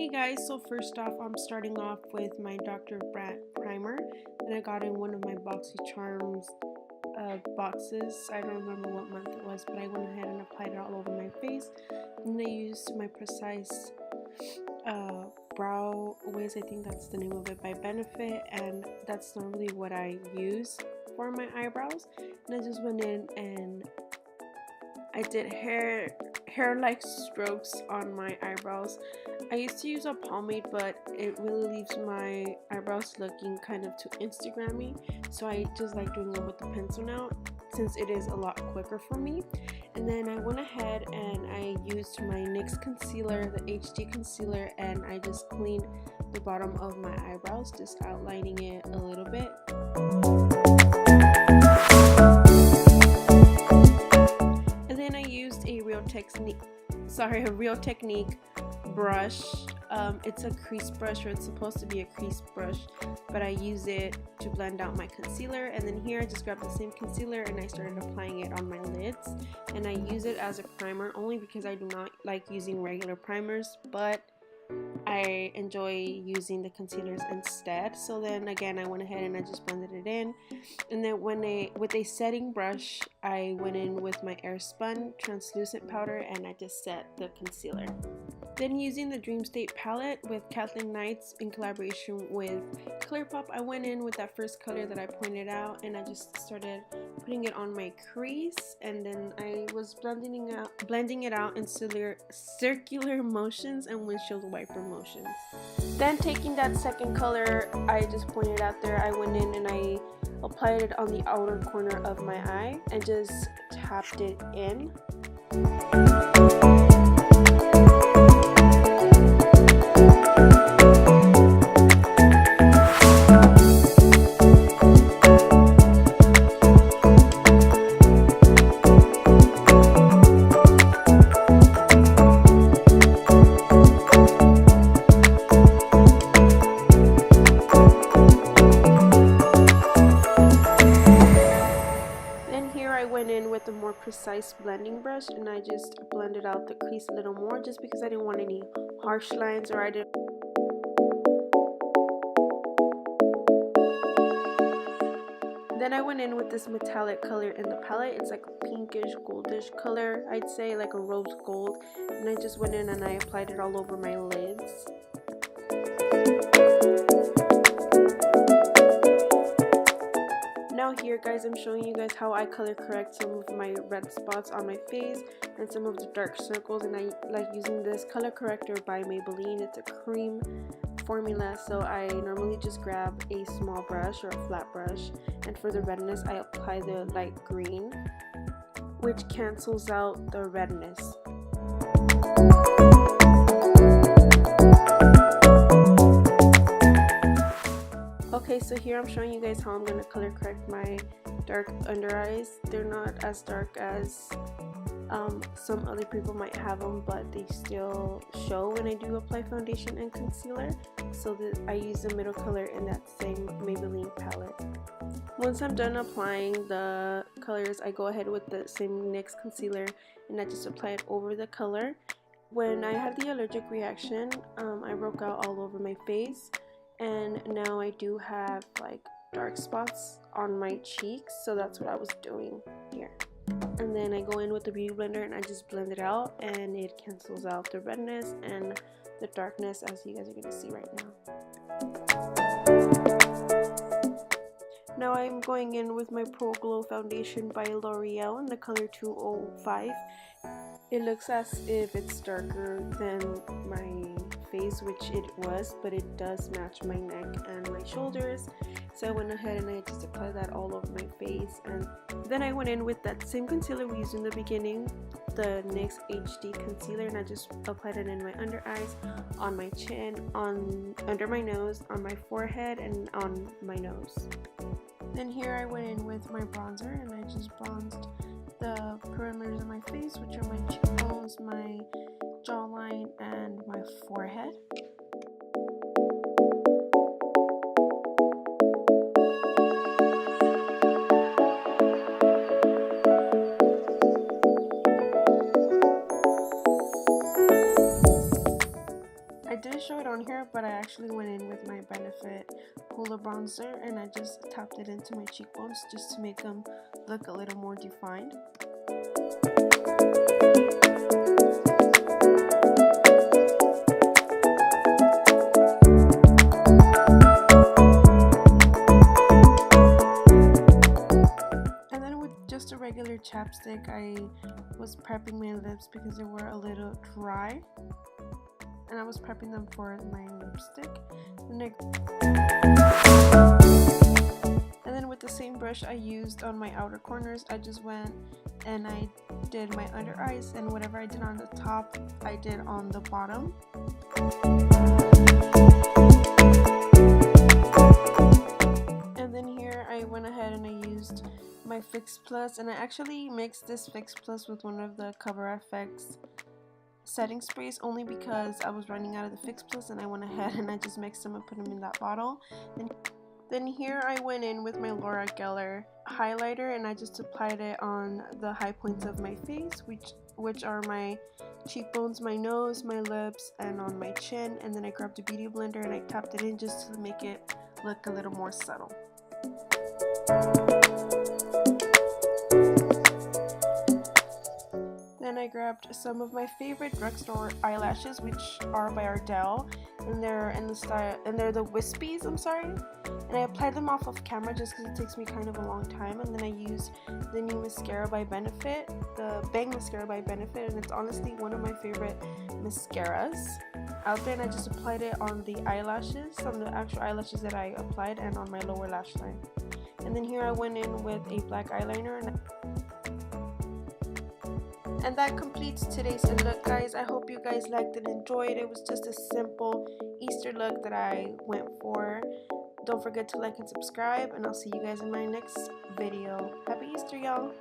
Hey guys, so first off, I'm starting off with my Dr. Brandt primer that I got in one of my BoxyCharms boxes. I don't remember what month it was, but I went ahead and applied it all over my face. And I used my Precise Brow Wiz, I think that's the name of it, by Benefit, and that's normally what I use for my eyebrows. And I just went in and I did hair-like strokes on my eyebrows. I used to use a pomade, but it really leaves my eyebrows looking kind of too Instagrammy, so I just like doing it with the pencil now since it is a lot quicker for me. And then I went ahead and I used my NYX concealer, the HD concealer, and I just cleaned the bottom of my eyebrows, just outlining it a little bit. And then I used a Real Technique brush. It's a crease brush, or it's supposed to be a crease brush, but I use it to blend out my concealer. And then here I just grabbed the same concealer and I started applying it on my lids, and I use it as a primer only because I do not like using regular primers, but I enjoy using the concealers instead. So then again, I went ahead and I just blended it in, and then with a setting brush, I went in with my Airspun translucent powder and I just set the concealer. Then using the Dream State palette with Kathleen Knights in collaboration with ColourPop, I went in with that first color that I pointed out and I just started putting it on my crease, and then I was blending it out in circular motions and windshield wiper motions. Then taking that second color I just pointed out there, I went in and I applied it on the outer corner of my eye and just tapped it in. With a more precise blending brush, and I just blended out the crease a little more just because I didn't want any harsh lines, or I didn't. Then I went in with this metallic color in the palette. It's like a pinkish goldish color, I'd say, like a rose gold, and I just went in and I applied it all over my lids. Now here guys, I'm showing you guys how I color correct some of my red spots on my face and some of the dark circles, and I like using this color corrector by Maybelline. It's a cream formula, so I normally just grab a small brush or a flat brush, and for the redness I apply the light green, which cancels out the redness. Okay, so here I'm showing you guys how I'm going to color correct my dark under eyes. They're not as dark as some other people might have them, but they still show when I do apply foundation and concealer. So I use the middle color in that same Maybelline palette. Once I'm done applying the colors, I go ahead with the same NYX concealer and I just apply it over the color. When I had the allergic reaction, I broke out all over my face. And now I do have like dark spots on my cheeks, so that's what I was doing here. And then I go in with the beauty blender and I just blend it out, and it cancels out the redness and the darkness, as you guys are going to see right now. Now I'm going in with my Pro Glow foundation by L'Oreal in the color 205. It looks as if it's darker than my face, which it was, but it does match my neck and my shoulders. So I went ahead and I just applied that all over my face, and then I went in with that same concealer we used in the beginning, the NYX HD concealer, and I just applied it in my under eyes, on my chin, under my nose, on my forehead, and on my nose. Then here I went in with my bronzer and I just bronzed the perimeters of my face, which are my cheekbones, my jawline, and my forehead. I didn't show it on here, but I actually went in with my Benefit Hoola bronzer and I just tapped it into my cheekbones just to make them look a little more defined. And then with just a regular chapstick, I was prepping my lips because they were a little dry. And I was prepping them for my lipstick. And then with the same brush I used on my outer corners, I just went and I did my under eyes, and whatever I did on the top, I did on the bottom. And then here I went ahead and I used my Fix Plus, and I actually mixed this Fix Plus with one of the Cover FX setting sprays only because I was running out of the Fix Plus, and I went ahead and I just mixed them and put them in that bottle. And then here I went in with my Laura Geller highlighter and I just applied it on the high points of my face, which are my cheekbones, my nose, my lips, and on my chin. And then I grabbed a beauty blender and I tapped it in just to make it look a little more subtle. Then I grabbed some of my favorite drugstore eyelashes, which are by Ardell, and they're in the style, and they're the wispies, I'm sorry. And I applied them off of camera just because it takes me kind of a long time. And then I used the new mascara by Benefit, the Bang mascara by Benefit, and it's honestly one of my favorite mascaras out there. And I just applied it on the eyelashes, on the actual eyelashes that I applied, and on my lower lash line. And then here I went in with a black eyeliner, and that completes today's look, guys. I hope you guys liked and enjoyed. It was just a simple Easter look that I went for. Don't forget to like and subscribe, and I'll see you guys in my next video. Happy Easter, y'all.